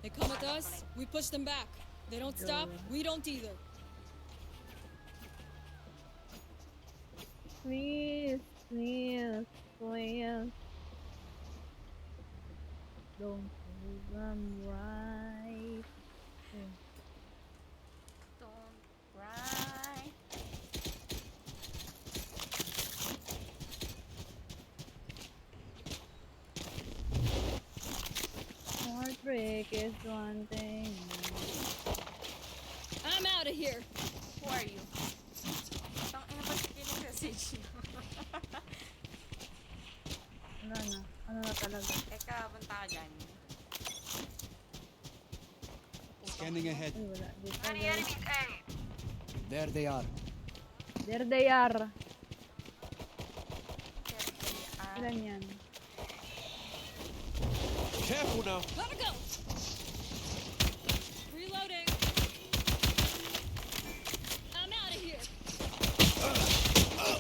They come at us, we push them back. They don't stop, we don't either. Please, please, please. Don't prove I'm right. Okay. Don't cry. Heartbreak is one thing. I'm out of here. Who are you? Tangina ba sige ng message niyo? Wala na. Ano na talaga? Teka, punta ka dyan. Scanning ahead. Ay, wala. Dito, guys. There they are. There they are. Carefully, Ilan yan? Careful now. Gotta go. Reloading. I'm out of here.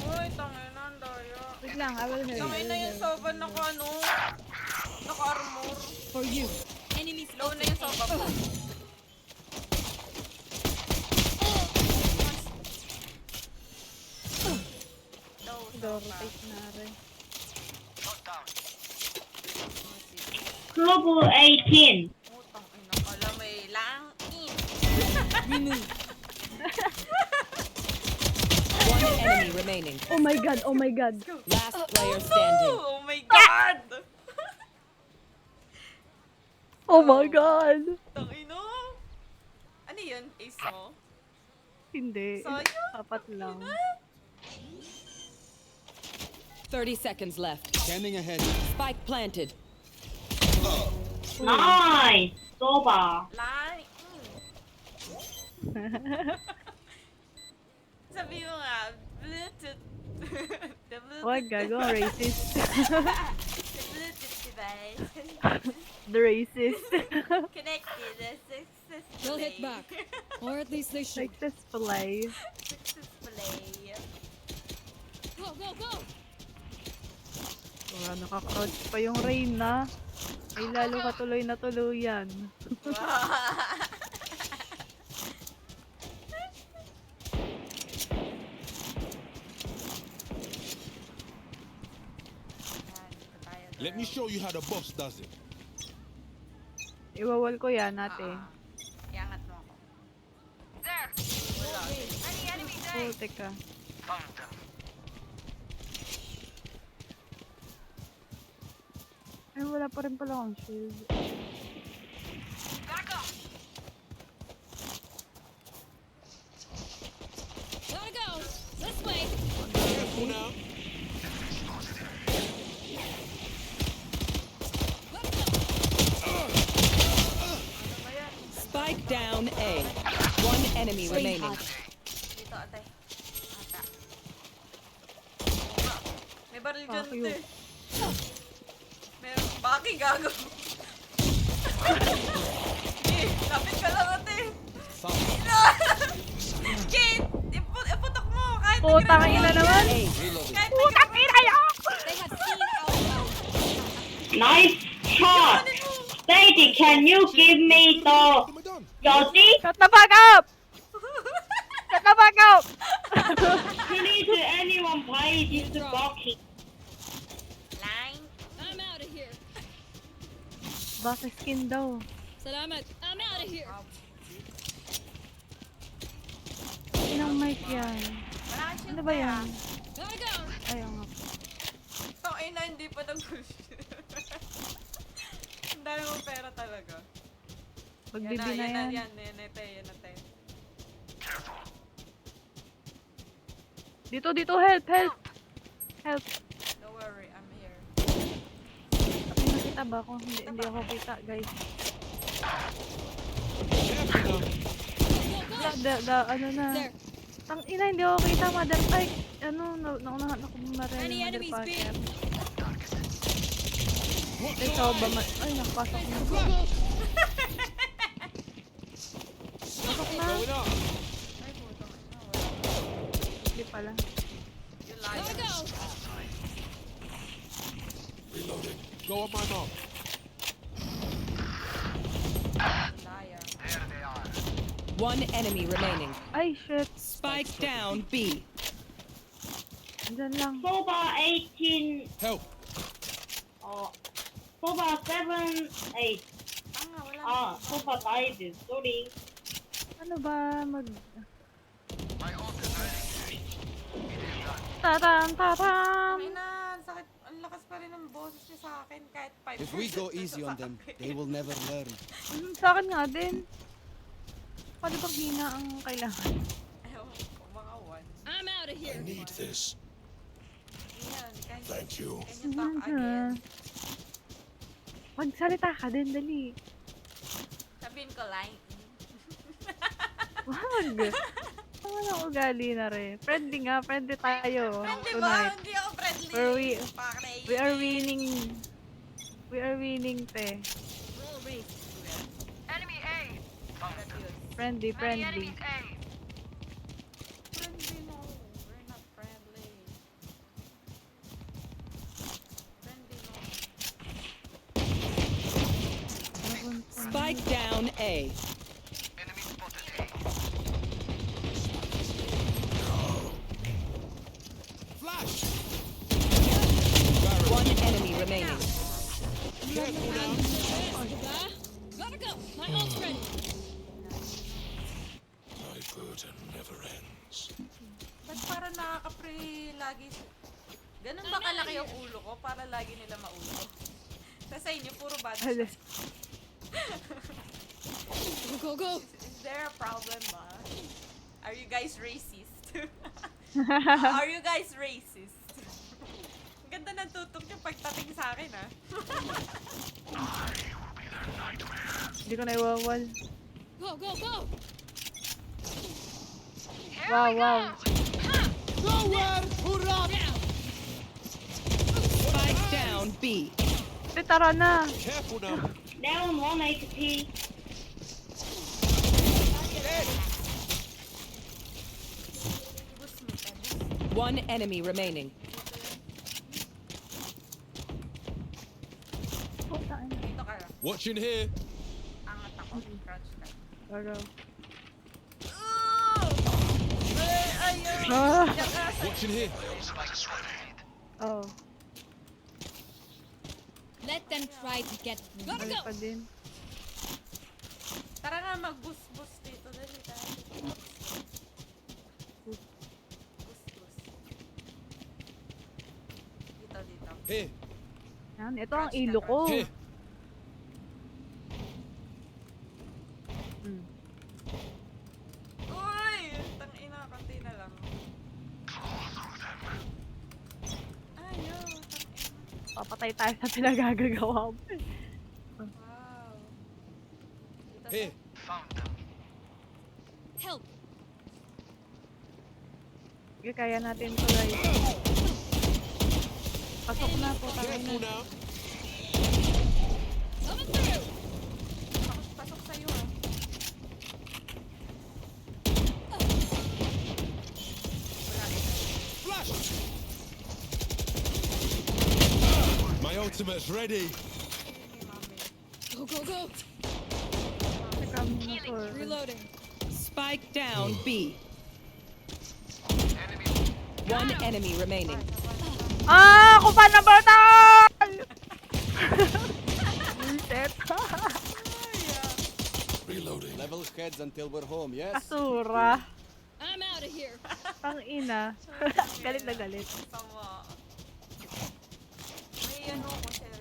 Uy, tangina, ang daya. Wait lang, I will help. Tangina yung soba naka-armor. For you. Enemies Low na yung soba ko. Low, Door soba. take na rin. Global 18. Utang ina, kala may langin. remove. One enemy remaining. Oh my god, oh my god. Last player standing. Oh my god! Oh my god. Tangina. Ano yun? Ace mo? Hindi. Sayang. Apat lang. 30 seconds left. Scanning ahead. Spike planted. Nice. Soba. Langin. Sabi mo nga, Bluetooth. The Bluetooth. Wag gago, racist. The Bluetooth device. The racist. Connected successfully. They'll hit back. Or at least they should. Successfully. Successfully. Go, go, go! Wala, nakakouch pa yung Reyna. Ay lalo ka tuloy na tuluyan. Let me show you how the boss does it. Iwawal ko yan ate. Iangat mo ako. Oh, teka. Ay, wala pa rin pala akong shield. Gotta go! This way! Careful now. Spike down A. One enemy remaining. Dito, ate. Ata. May baril dyan, Fuck you. ate. Meron. Baki, gago. Eh, lapit ka lang, ate. Kate! Iputok mo! Kahit Putang ina naman! A. Kahit Putang ina yan! They have seen our power. Nice shot. Sadie, can you give me the Am I done? Yossi? Shut the fuck up! Shut the fuck up! Please, anyone play this boxing? Line. I'm out of here. Baka skin daw. Salamat. I'm out of here. Inang mic yan. Wala kang shield Ano ba kaya? yan? Gotta go! Ayaw nga. Tangina, hindi pa nag-push. Ang dami mong pera talaga. Pagbibi na yan. Yan, ate. Dito, dito, help, help! Help! Don't worry, I'm here. May nakita ba ako? Hindi ako kita, guys. Careful now. Ano na. There. Tang ina, hindi ako kita, mother. Ay, ano, naunahan ako bumaril. Many enemies B. Ikaw ba ay, nakapasok na. Go, go! Pasok na. Going up. Ay, putang ina, wala. Hindi pala. You liar. Gotta go! Go on my mark. One enemy remaining. Ay, shit. Spike down B. Andyan lang. Soba 18. Help. Soba 7, 8. Tanga, wala Soba 5. Sorry. Ano ba Tatam, tatam! Ay na, ang sakit. Ang lakas pa rin ng boses niya sa akin kahit 5 If we go easy on them, they will never learn. Sa akin nga din. Paano bang hina ang kailangan? Ewan ko, mga 1. I'm out of here. Need this. Ayan, Thank you. Can you talk again? Magsalita ka din, dali. Sabihin ko lang. Wag. Ano na ugali na rin. Friendly nga, friendly tayo. Friendly ba? Tonight. Hindi ako friendly. Where Pakre. we are winning. We are winning, te. Roll race. Friendly, friendly. Friendly no. We're not friendly. Friendly no. Spike down A. Flash. One enemy remaining. Careful now. Gotta go. My ult's ready. My burden never ends. Ba't parang nakaka-pre lagi? Ganun ba kalaki yung ulo ko para lagi nila maulo? Sa inyo, puro bad Hala. shots. Go, go, go. Is there a problem ba? Are you guys racist? Are you guys racist? Ang ganda ng tutok niyo pagtating sa akin, ah. Hindi ko naiwawal. Go, go, go. Wow, wow. Down. Spike down B. Te, tara na. Careful now. Down 1 HP. Boost me, boost. One enemy remaining. Dito ka lang. Watching here. Angat ako. Crouch ka. Tara. Ayun! Ah! Watching here. Oh, Let them try to get through. Gotta balik go. pa din. Tara nga mag-boost dito. Dali tayo. Boost. Dito. Here. Yan, ito ang ilo ko. Here. Hmm. Uy! Tangina, konti na lang. Ayaw, tangina. Papatay tayo sa pinagagagawa mo. Wow. Dito Here. Help. Sige, kaya natin ito, guys. Pasok na po tayo Careful na. now. Coming through. Pasok sa'yo, ah. Flash. My ultimate's ready. Go, go, go. Teka muna, sir. Reloading. Spike down B. One enemy remaining. Ah! Ako pa na bartal! Bullshit. Reloading. Level heads until we're home, yes? Kasura. I'm out of here. Ang ina. Galit na galit. Sama. May ano ko, sir.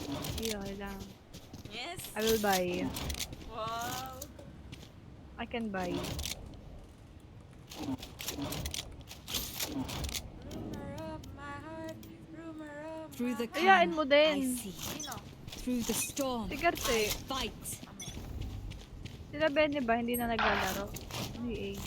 Hindi, okay lang. Yes. I will buy. Wow. I can buy. Rumor of my heart. Rumor of Through the my Ayain mo I din. see. Sino? Through the storm. Si Garte. Fight. Sila Benny ba? Hindi na naglalaro. Hindi eh.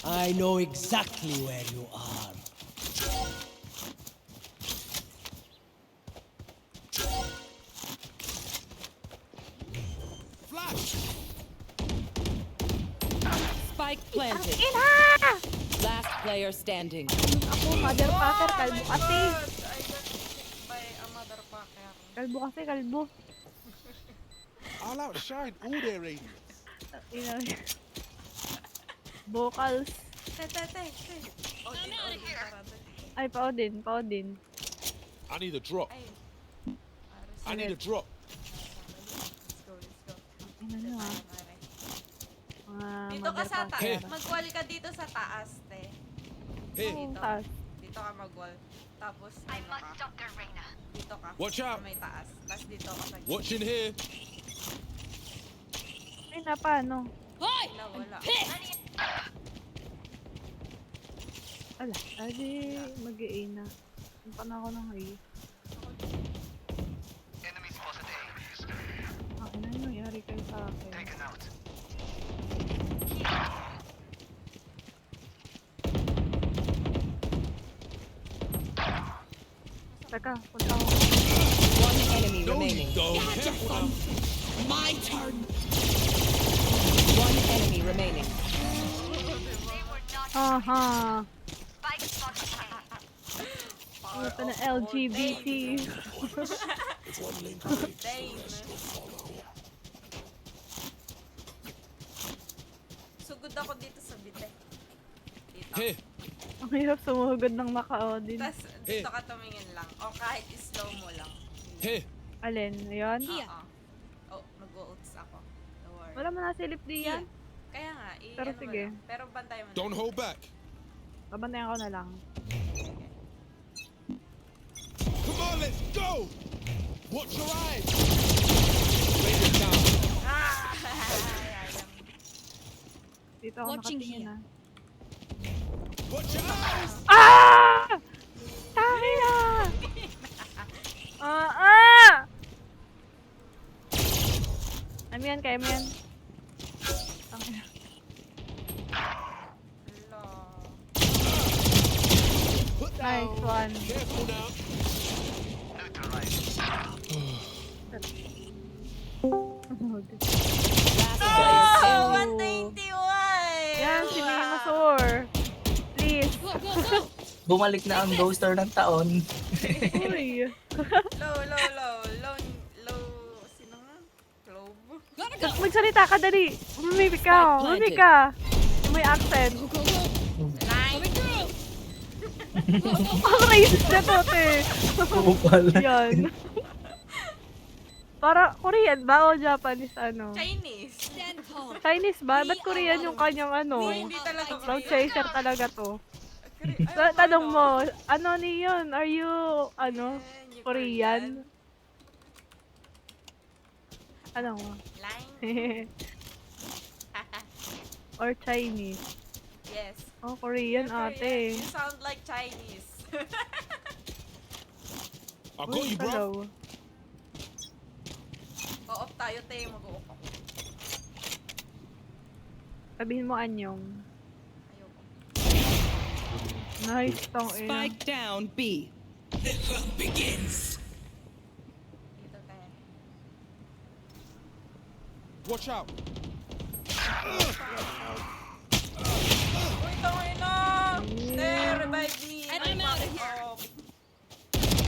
I know exactly where you are. Flash. Spike planted. Ina! Last player player standing. Ako, motherfucker, kalbo kasi. I got hit by a motherfucker. Kalbo kasi, kalbo. I'll outshine all their radiance. Ina. Vocals. Te. Oh, din, tara, dali. Ay, pa-Odin. I need a drop. Ay. I need a drop. Let's go. Ano nyo ah. Pare. Mga Dito ka sa taas. motherfucker. Mag-wall ka dito sa taas, te. Here. Ang Dito. taas. Dito ka mag-wall. Tapos, ano ka? Dito ka. Watch out. Sa may taas. Tapos dito ka sa Watching here. Ay, na paano? Hi! wala. Pissed! Ala, adi, mag-i na. Ang pa na ako ng ay. Ako na yung nangyari kayo sa akin. Teka, punta ako. One enemy No, you remaining. don't. Gotcha, Careful son. now. My turn. One enemy remaining. Aha! Ano pa na LGBT? Dane. Sugod ako dito sa bite. Dito. Here. Ang hirap sumuhugod ng naka-Odin. Tapos dito ka tumingin lang. O kahit slow mo lang. Here. Alin? Ayun? Here. Oh, mag-o-oats ako. Don't worry. Wala man nasilip di yan. Kaya nga, Pero ano mo sige. lang. Pero bantay mo na. Don't hold back. Babantayan ko na lang. Come on, let's go. Watch your eyes. Lay it down. Ah! Dito ako Watching nakatingin here. ah. Watch your eyes. Ah! Tahi na! Ah! Ano yan? Kaya mo yan? Tangina. Hello. Put Nice down. one. Careful now. Last player Oh, standing. 191! Yan, si Mimasor. Please. Go, go, go! Bumalik na ang ghoster ng taon. Uy. Low. Sino nga? Clove? Gotta go! Tapos magsalita ka, dali. Umimik ka. Spike Umimik ka. Yung may accent. Go, go, go! Line! Coming through! Ang racist na to, te. Oo pala. Yan. Para Korean ba o Japanese ano? Chinese. Stand calm. Chinese ba? Ba't Korean yung kanyang ano? Hindi talaga Cloud Korean. chaser talaga to. Ay, Tanong ano? mo, ano ni yun? Are you, ano, Yan, yung Korean? Ano mo? Line? Or Chinese? Yes. Oh, Korean You're ate. Korean. You sound like Chinese. I got you, bro. Hello. O-off tayo, te. Mag-o-off ako. Sabihin mo anyong. Ayoko. Nice, tong ina. Spike down B. Dito tayo. Watch out. Uy, tangin na! Te, revive me. And I'm out of here.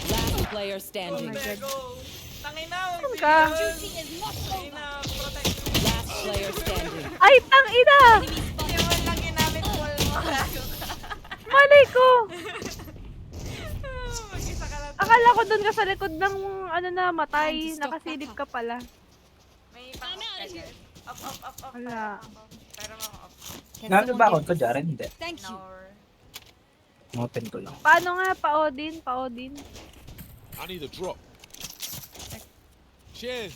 Last player Oh standing. my God. Go. Tangin na. Saan ka? Duty is not Tangin over. na. Protect me. Last player standing. Ay, tang ina! Hindi mo lang ginamit wall mo. Malay ko! Mag-isa ka lang. Akala ko dun ka sa likod ng, ano na, matay. Time to stock Nakasilip back ka pala. May pang-off ka dyan. Off. Wala. Pero mga-off. Nakabakot ko dyan, hindi. Thank you. No. Open ko lang. Paano nga? Pa-Odin? Pa-Odin? I need a drop. Cheers.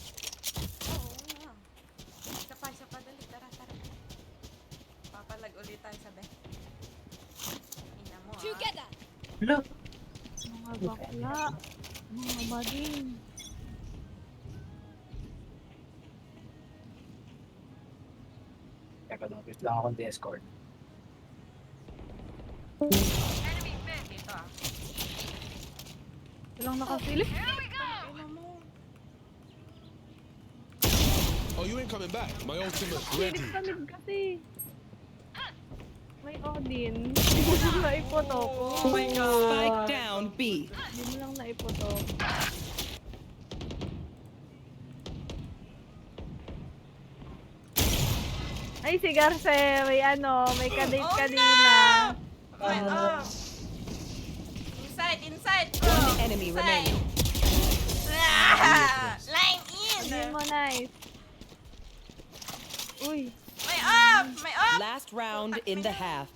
Oo nga. Isa pa. Dali. Tara. Papalag ulit tayo sa bed. Ina mo, Together! Look. Mga bakla. Mga bading. Teka, notice lang akong Discord. Dito ah. Walang nakasilip. Ina mo. Oh, you ain't coming back. My ultimate's ready. Silip sa mid kasi. May Ako din. Hindi mo lang naiputok. Oh my God. Spike down B. Hindi mo lang naiputok. Ay, si Garce, may may kadate Oh, kanina. Okay, Inside, bro. One enemy remaining. Line Hindi in. mo, nice. Uy, May up. Last round in the half.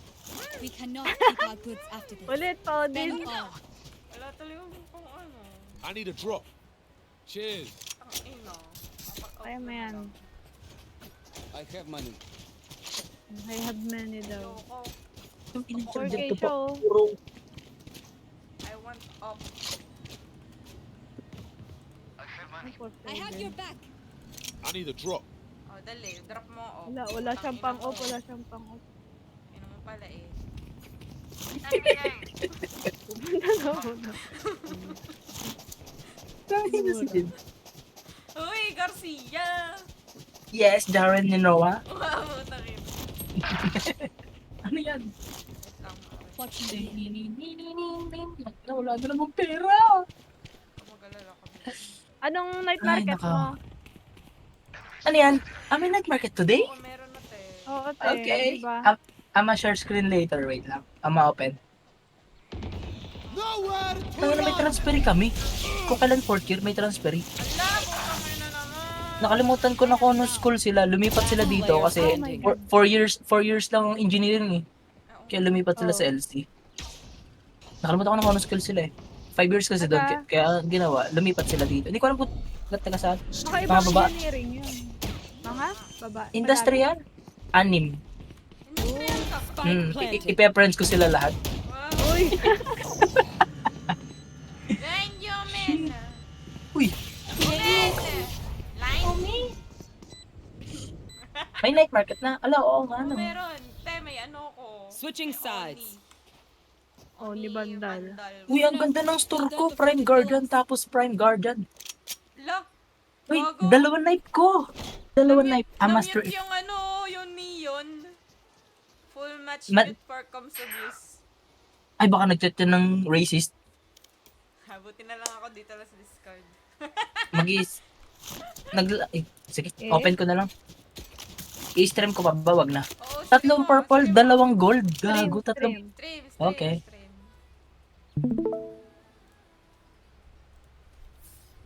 We cannot keep our goods after this. ulit pa Then din. all. Wala tuloy yung kung ano. I need a drop. Cheers. Ang ino. Kaya mo yan. I have money. I have many daw. Yoko. Yung 4K in-subject to show. pa. Puro. I want up. I have your back. I need a drop. Oh, dali. Drop mo up. Wala siyang pang-off, wala siyang pang-off. Ino mo pala eh. Dahil na si Jin. Uy, Garcia. Yes, Jaren ni Noah. Wow, takin. Ano yan? Wait lang. Watching me. Wala na namang pera. Mag-alala kami. Anong night Ay, market nako. mo? Ano yan? May night market today? Oo, meron na te. Oo, te. Okay. Diba? I'ma share screen later. Wait lang. I'ma open. Nowhere to May run. transfer kami. Kung kailan 4th year, may transfer. Ala, bukang na naman. Nakalimutan ko na kung ano school sila. Lumipat sila dito kasi Oh my God. 4 years lang ang engineering eh. Kaya lumipat sila sa LC. Nakalimutan ko na kung ano school sila eh. 5 years kasi doon. Kaya ginawa, lumipat sila dito. Hindi ko alam kung taga saan. Baka Mga ibang baba. engineering yun. Mga? Baba. Industrial? Anim. Industrial ka. Spike planted. Ipe-friends ko sila lahat. Wow. Uy! Benjamin. Uy, Ulit. Line. may night market na. Ala, oo nga Oh, no. meron. Te, may ano ko. Switching sides. Oni Bandal. Uy, ang ganda ng store ko. Prime Guardian tapos Prime Guardian. Look. Uy, Bago. dalawang knife ko. Dalawang knife. Master. Yung ano, yung neon. Full match Ma- with for comms abuse. Ay, baka nag-chat yan ng racist. Buti na lang ako dito lang sa Discord. Mag-is... sige, open ko na lang. I-stream ko pa ba? Wag na. Oo, Tatlong stream mo, purple, stream mo. dalawang gold. Gago, tatlong... Stream. Okay. Stream.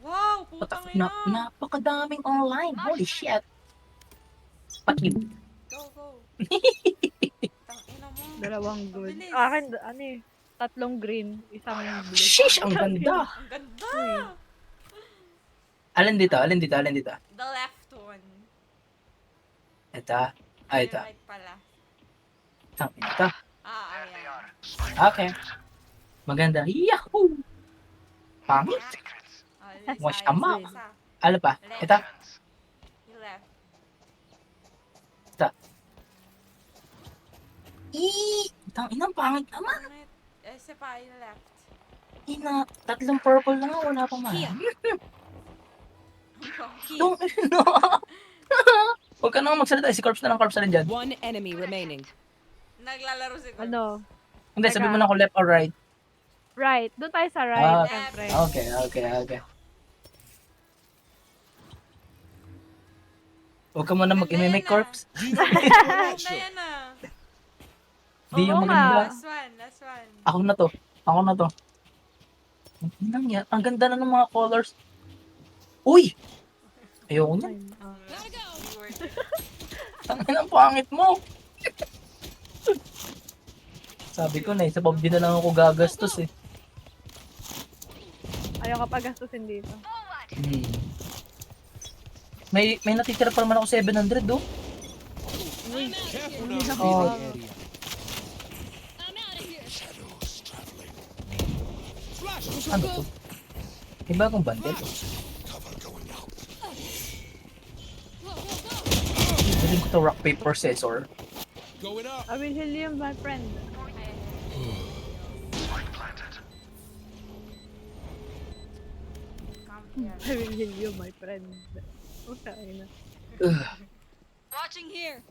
Wow, putang ina. Napakadaming online. Holy shit. Pakib. Go, go. Tang ina mo. Dalawang gold. Mabilis. Akin, tatlong green, isang blue. Sheesh, ang ganda. Ang ganda. Alin dito? Alin dito? Alin dito? The left one. Ito. Ah, ito. Yung right pala. Ito. Ayan. Okay. Maganda. Yahoo! Pangit. Wash ama. Ano pa? Ito. Yung left. Ito. Inang pangit naman. Pangit. Isa pa, yung left. Tatlong purple na nga. Wala pang mahal. Donkey. Don't, no. Huwag ka nang magsalita. Si Corpse na lang. Corpse na rin dyan. One enemy remaining. Naglalaro si Corpse. Ano? Hindi, sabi mo na kung left or right. Right. Doon tayo sa right, Ah, syempre. Okay. Huwag ka muna mag-mimic, Corpse. Ganda yan ah. Di yung Oo maganda. nga. Last one. Ako na to. Ang ganda na ng mga colors. Uy! Ayoko niyan. Gotta go. Ang pangit mo. Sabi ko na, sa PUBG na lang ako gagastos eh. Ayaw ka pagastusin dito. May natitira pa naman ako 700 do. Careful now. Oh, Area. I'm out of here. Flash. ano to? May bagong bundle. Cover going out. Galing ko to rock paper scissor. Going up. I will heal you, my friend. Come here. I will heal you, my friend. Okay na. Watching here.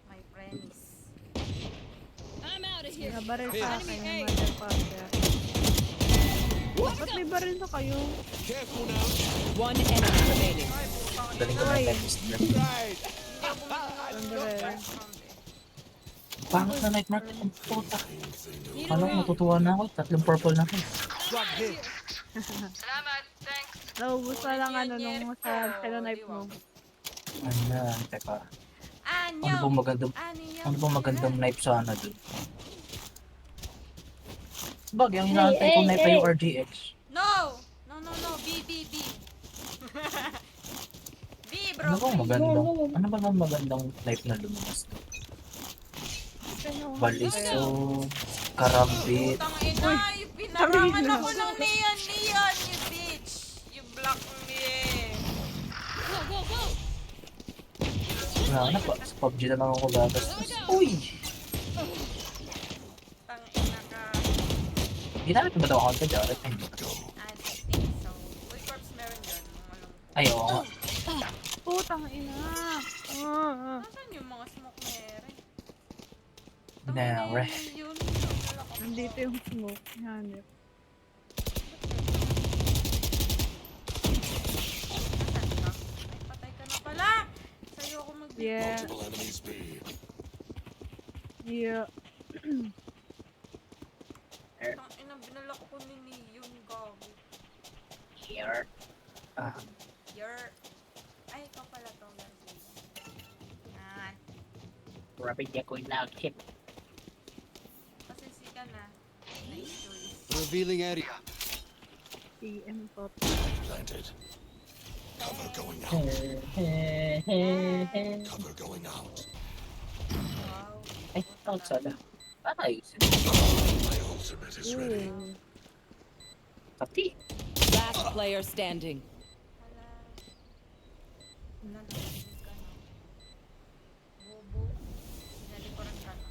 My friends. here. Nabaril Here. sa akin Enemy yung A. motherfucker. Ba't may baril na kayo? Careful now. One enemy remaining. Ay, putang Galing ko ina. na Ay. yung test. Right. Sandali. Pangit na night mark. Ang puta. Need a Paano round. matutuwa na ako? Tatlong purple na ako. Drug here. Naubos na lang ano nung sa hello knife mo. Ayan, teka. Anyo! Ano bang magandang, Anyo! ano bang magandang knife sana dun? Bagay, ang hinaantay kong knife ay yung RGX. No! No, no, no. B, B, B. B, bro. Ano bang magandang, ano ba bang magandang knife na lumabas doon? Baliso, karambit. Putang ina. Yung pinarangan ako ng neon, neon. You bitch. You block me. Go, go, go. Wala na pa, sa PUBG na lang ako gagastos. Uy! Tang ina ka. Ginamit mo ba ito account ka, Jared? Ay, hindi. I think so. Uy, corpse meron dyan. Walang... Ay, oo nga. Putang ina. Nasaan yung mga smoke meron? Nare. Yun. Nandito yung smoke. Hanip. Nasaan ka? Ay, patay ka na pala. Sa'yo ako mag-big. Yeah. Yeah. Tang ina, binalak ko ni Neon, gago. Here. Ah, You're... Ay, ikaw pala to, Garcia. Yan. rapid niya ko yung loud hit. Pasensya ka na. Nice choice. Revealing area. PM pot. Planted. Cover going out. Cover going out. Wow. Ay, out sana. Paano ayusin? My ultimate is ready. Pati. Last player standing. Hala. Wala na. Hindi ka na. Bobo. Sinalikuran ka na.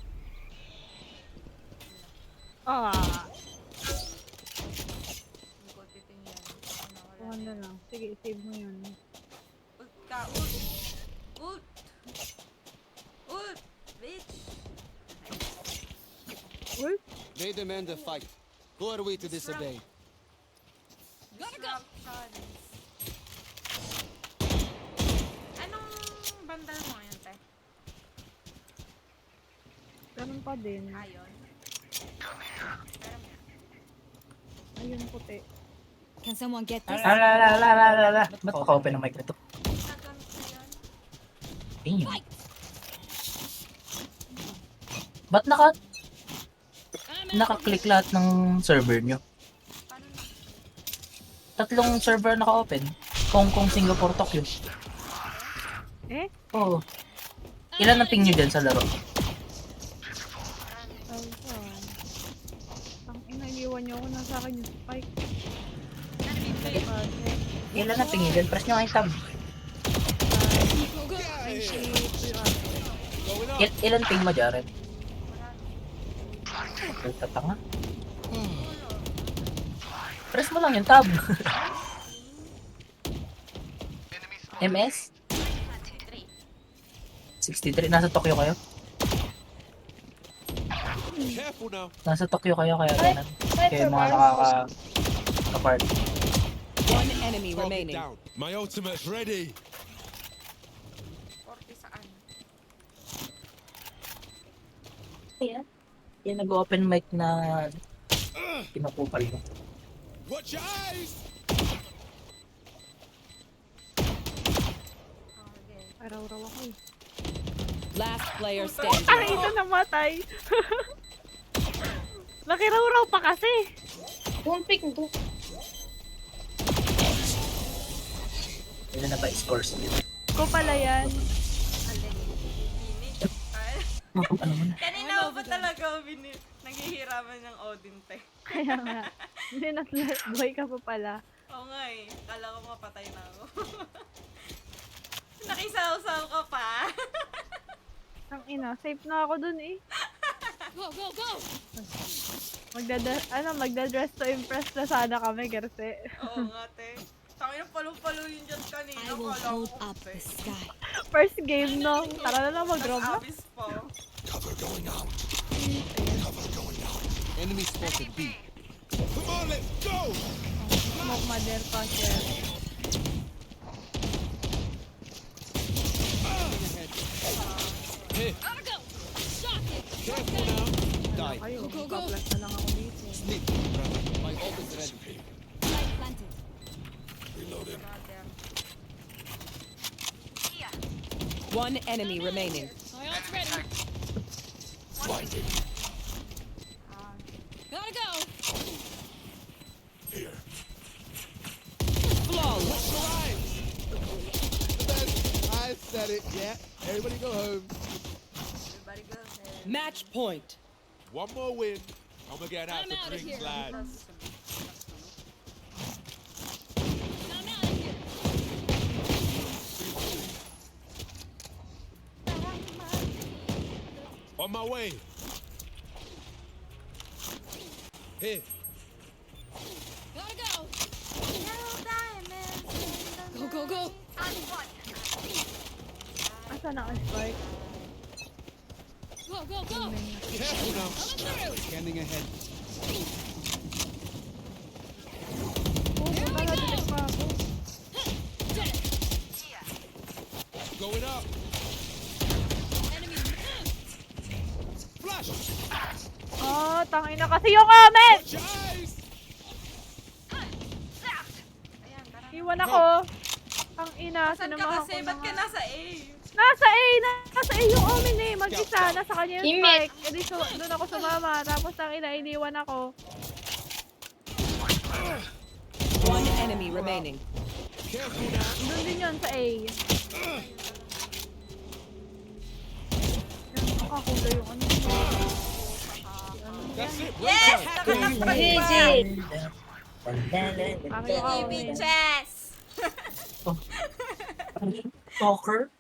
Ah. Hindi ko titingnan. Ako na wala. Kuhan na lang. Sige, save mo yun. Ult ka. Ult. Ult. Ult. Bitch. Uy, They demand a fight. Who are we to disobey? Gotta go. Disruptions. Anong bandal mo yun, te? ganun pa din. Ayon. Pero Ayun puti. Can someone get this? Alalalalalala. Ba't maka-open ang mic na to? nagamit ko yun. Damn. Ba't naka-click lahat ng server nyo? Paano na? Tatlong server naka-open. Hong Kong, Singapore, Tokyo. Eh? Oo. Ilan ang ping nyo dyan sa laro? Ayun. Ang ina, iniwan niyo ako na sa akin yung spike. Ilan ang ping nyo dyan? Press nyo nga yung tab. Go, go. Going up. Ilan ping mo, Jared? Tatanga. Press mo lang yung tab. MS? 63. Nasa Tokyo kayo? Careful now. Nasa Tokyo kayo kaya ganun. Kaya yung mga nakaka-part. One enemy Target remaining. down. My ultimate's ready. 40 saan? Yan nag-open mic na kinukupal mo. Watch your eyes. Oh, okay. Araw-raw ako eh. Last player standing. Ay, ito namatay. Nakiraw-raw pa kasi. Ilan na ba scores nyo? Ko pala yan. Alin. Binig. Ay. Ano mo na? Kanina ako ba talaga naghihiraman ng Odin, te? Kaya nga. Hindi na buhay ka pa pala. Oo nga eh. Kala ko mapatay na ako. Nakisaw-saw ka pa. Ang ina, safe na ako dun eh. Go, go, go. Magdadress to impress na sana kami, Gerse. Oo nga, te. Tangin na palo-palo yun dyan kanina. I will Kala hold ko, up the sky. First game no. Tara na lang mag-Roblox. Abis pa. Cover going out. Cover going Enemy spotted B. Come on, let's go! Smoke mother pa siya. Hey, Gotta go. Shock it. Careful now. die. Kayo, Go, go, go. magpa-flash na lang ako dito. Sleep, brother. My ult is ready. Light planted. One enemy remaining. My ult's ready. Gotta go. Flawless. I said it, yeah. Everybody go home. Everybody go ahead. Match point. One more win. I'm gonna get out I'm for outta drinks, here. lads. I'm out of here. On my way. Here. Gotta go. Go, go, go. Asa na ang spike? Go, go, go. Careful now. Coming through. Scanning ahead. Oh, punta na dito pa ako. Did it. Going up. Enemy. Flash. Oh, tangin na kasi yung comment! Watch your eyes. Ayan, tara. Iwan ako. Ang ina, Saan ka sinamahan kasi? ko Ba't na ka nga. nasa A? Nasa A yung omen eh. Mag-isa, nasa kanya yung spike. E di doon ako sumama. Tapos ang ina, iniwan ako. One enemy remaining. Careful now. Doon din yun sa A. Yan, nakakulay yung ano. That's it. Yes! Nakaka-frag pa! Pangyo ka, Give me omen. chess! Talker?